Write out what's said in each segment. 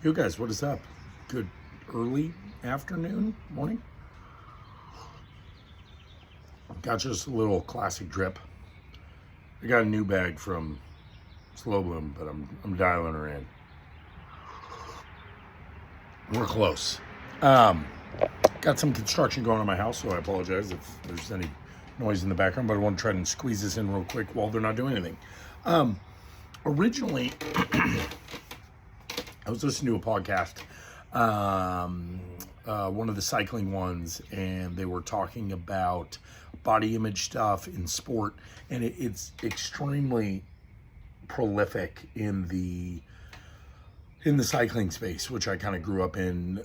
You guys, what is up? Good early afternoon, morning. Got just a little classic drip. I got a new bag from Slow Bloom, but I'm dialing her in. We're close. Got some construction going on my house, so I apologize if there's any noise in the background, but I want to try and squeeze this in real quick while they're not doing anything. Originally, I was listening to a podcast, one of the cycling ones, and they were talking about body image stuff in sport, and it's extremely prolific in the cycling space, which I kind of grew up in.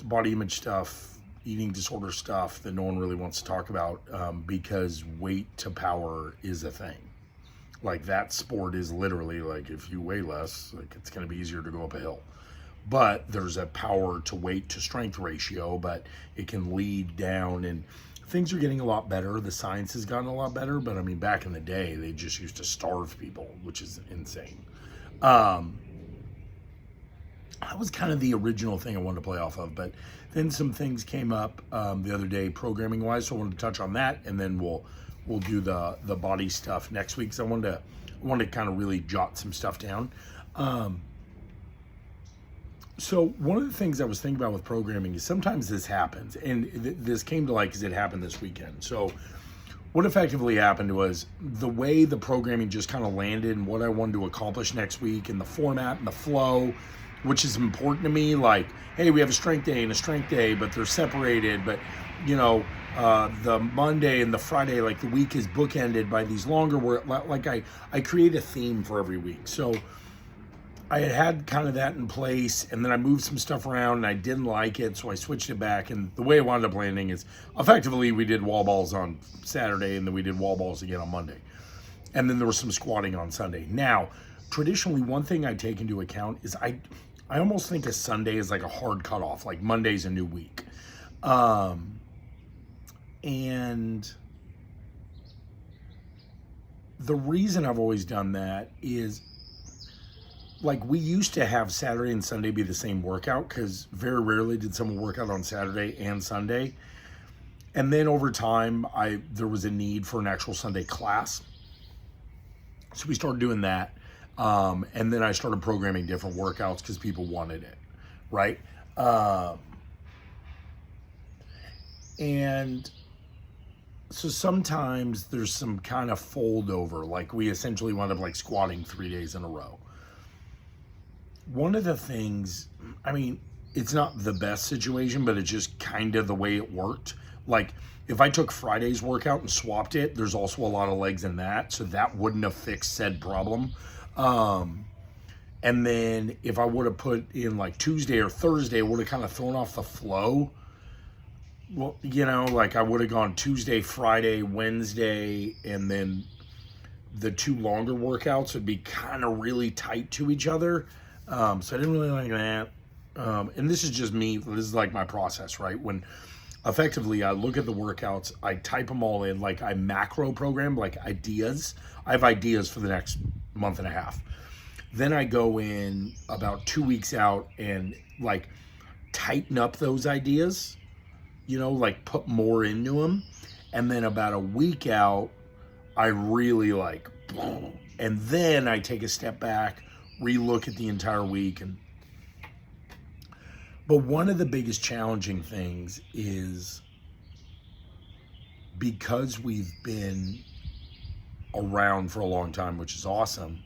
Body image stuff, eating disorder stuff that no one really wants to talk about because weight to power is a thing. Like that sport is literally like if you weigh less, like it's going to be easier to go up a hill. But there's a power to weight to strength ratio, but it can lead down, and things are getting a lot better. The science has gotten a lot better, but I mean, back in the day, they just used to starve people, which is insane. That was kind of the original thing I wanted to play off of, but then some things came up the other day programming wise, so I wanted to touch on that, and then we'll do the body stuff next week. So I wanted to kind of really jot some stuff down. So one of the things I was thinking about with programming is sometimes this happens, and this came to light because it happened this weekend. So what effectively happened was the way the programming just kind of landed and what I wanted to accomplish next week and the format and the flow, which is important to me. Like, hey, we have a strength day and a strength day, but they're separated. But, you know, the Monday and the Friday, like the week is bookended by these longer work. Like I create a theme for every week. So I had kind of that in place, and then I moved some stuff around and I didn't like it, so I switched it back. And the way I wound up landing is effectively we did wall balls on Saturday, and then we did wall balls again on Monday. And then there was some squatting on Sunday. Now, traditionally, one thing I take into account is I almost think a Sunday is like a hard cutoff, like Monday's a new week. And the reason I've always done that is, like, we used to have Saturday and Sunday be the same workout because very rarely did someone work out on Saturday and Sunday. And then over time, there was a need for an actual Sunday class. So we started doing that. And then I started programming different workouts because people wanted it, right? And so sometimes there's some kind of fold over, like we essentially wound up like squatting 3 days in a row. One of the things, I mean, it's not the best situation, but it's just kind of the way it worked. Like, if I took Friday's workout and swapped it, there's also a lot of legs in that, so that wouldn't have fixed said problem. And then if I would have put in like Tuesday or Thursday, it would have kind of thrown off the flow. Well, you know, like I would have gone Tuesday, Friday, Wednesday, and then the two longer workouts would be kind of really tight to each other. So I didn't really like that. And this is just me. This is like my process, right? When effectively I look at the workouts, I type them all in, like I macro program, like ideas. I have ideas for the next month and a half. Then I go in about 2 weeks out and like tighten up those ideas, you know, like put more into them. And then about a week out, I really like, and then I take a step back, relook at the entire week. But one of the biggest challenging things is because we've been around for a long time, which is awesome,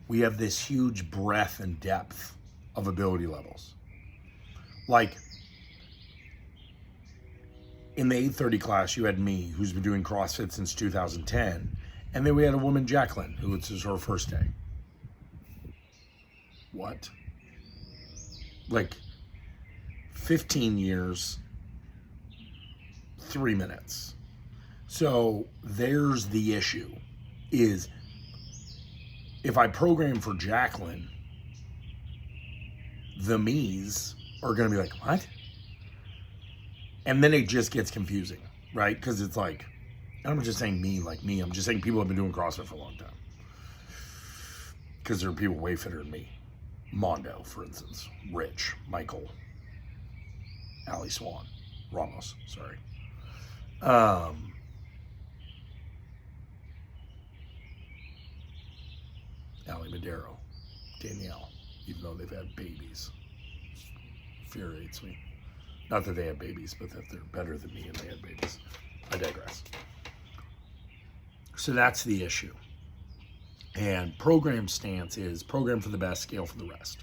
we have this huge breadth and depth of ability levels. Like in the 830 class, you had me, who's been doing CrossFit since 2010. And then we had a woman, Jacqueline, who this is her first day. What? Like 15 years, 3 minutes. So there's the issue, is if I program for Jacqueline, the me's are going to be like, what? And then it just gets confusing, right? Because it's like, I'm not just saying me like me. I'm just saying people have been doing CrossFit for a long time. Because there are people way fitter than me. Mondo, for instance, Rich, Michael, Ali Swan, Ramos, sorry. Ali Madero, Danielle, even though they've had babies. Infuriates me. Not that they have babies, but that they're better than me and they had babies. I digress. So that's the issue. And program stance is program for the best, scale for the rest,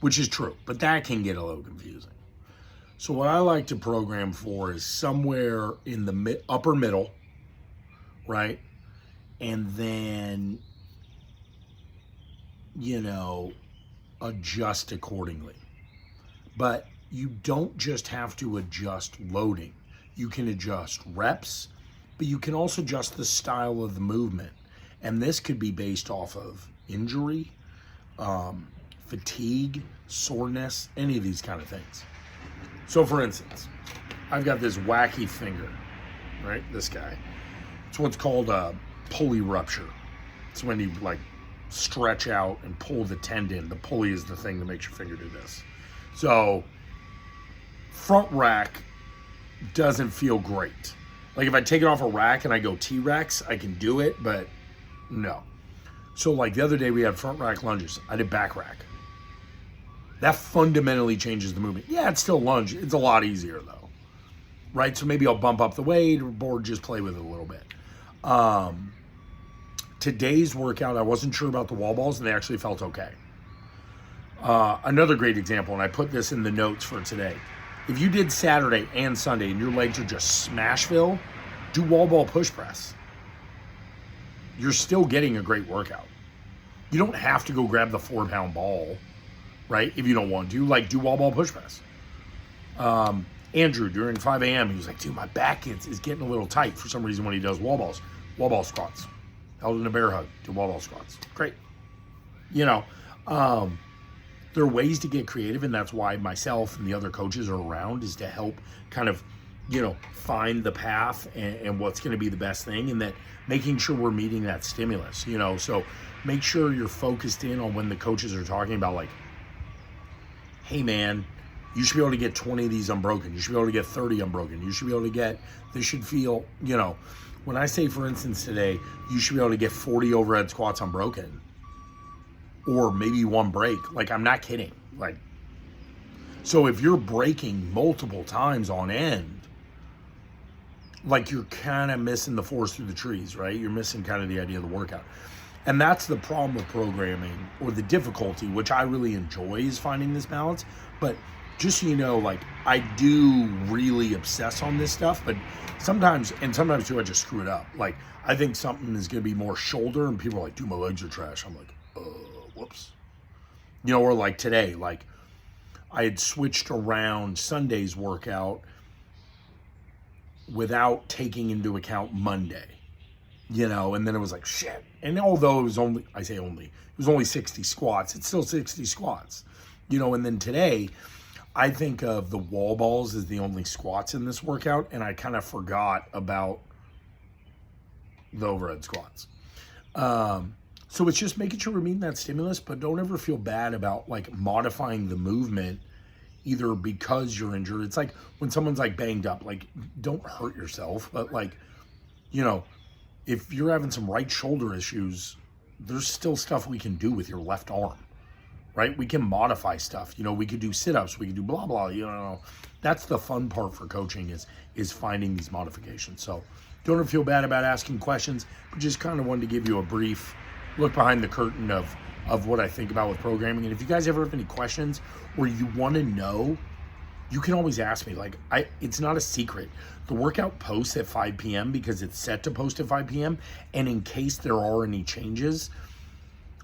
which is true, but that can get a little confusing. So what I like to program for is somewhere in the upper middle, right? And then, adjust accordingly. But you don't just have to adjust loading. You can adjust reps, but you can also adjust the style of the movement. And this could be based off of injury, fatigue, soreness, any of these kind of things. So for instance, I've got this wacky finger, right? This guy. It's what's called a pulley rupture. It's when you stretch out and pull the tendon. The pulley is the thing that makes your finger do this. So front rack doesn't feel great. Like if I take it off a rack and I go T-Rex, I can do it, but no. So the other day we had front rack lunges. I did back rack. That fundamentally changes the movement. Yeah, it's still lunge. It's a lot easier though, right? So maybe I'll bump up the weight or just play with it a little bit. Today's workout, I wasn't sure about the wall balls and they actually felt okay. Another great example, and I put this in the notes for today. If you did Saturday and Sunday and your legs are just Smashville, do wall ball push press. You're still getting a great workout. You don't have to go grab the 4-pound ball, right? If you don't want to, do wall ball push press. Andrew, during 5 a.m., he was like, dude, my back is getting a little tight for some reason when he does wall balls. Wall ball squats. Held in a bear hug, do wall ball squats. Great. There are ways to get creative, and that's why myself and the other coaches are around, is to help kind of, find the path and what's going to be the best thing, and that making sure we're meeting that stimulus, so make sure you're focused in on when the coaches are talking about hey man, you should be able to get 20 of these unbroken. You should be able to get 30 unbroken. You should be able to get, this should feel, when I say, for instance, today, you should be able to get 40 overhead squats unbroken. Or maybe one break. I'm not kidding. So if you're breaking multiple times on end, you're kind of missing the forest through the trees, right? You're missing kind of the idea of the workout. And that's the problem with programming, or the difficulty, which I really enjoy, is finding this balance. But just so you know, I do really obsess on this stuff, but sometimes too, I just screw it up. I think something is going to be more shoulder, and people are like, dude, my legs are trash. I'm like, whoops. Or today, I had switched around Sunday's workout without taking into account Monday, and then it was shit. And although it was only 60 squats, it's still 60 squats, and then today I think of the wall balls as the only squats in this workout, and I kind of forgot about the overhead squats. So it's just making sure we're meeting that stimulus, but don't ever feel bad about modifying the movement either because you're injured. It's when someone's banged up, don't hurt yourself, but if you're having some right shoulder issues, there's still stuff we can do with your left arm, right? We can modify stuff. We could do sit-ups, we could do blah, blah, That's the fun part for coaching is finding these modifications. So don't ever feel bad about asking questions, but just kind of wanted to give you a brief look behind the curtain of what I think about with programming. And if you guys ever have any questions or you want to know, you can always ask me. It's not a secret. The workout posts at 5 p.m. because it's set to post at 5 p.m. And in case there are any changes,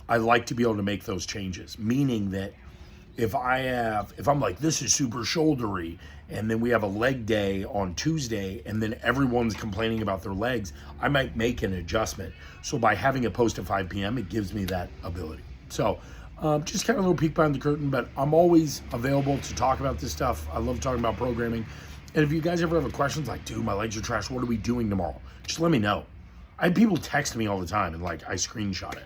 I like to be able to make those changes. Meaning that if I'm like, this is super shouldery, and then we have a leg day on Tuesday, and then everyone's complaining about their legs, I might make an adjustment. So by having it post at 5 p.m., it gives me that ability. So just kind of a little peek behind the curtain, but I'm always available to talk about this stuff. I love talking about programming. And if you guys ever have questions dude, my legs are trash, what are we doing tomorrow? Just let me know. I have people text me all the time, and I screenshot it.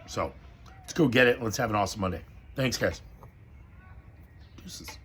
So let's go get it. Let's have an awesome Monday. Thanks, guys. Deuces.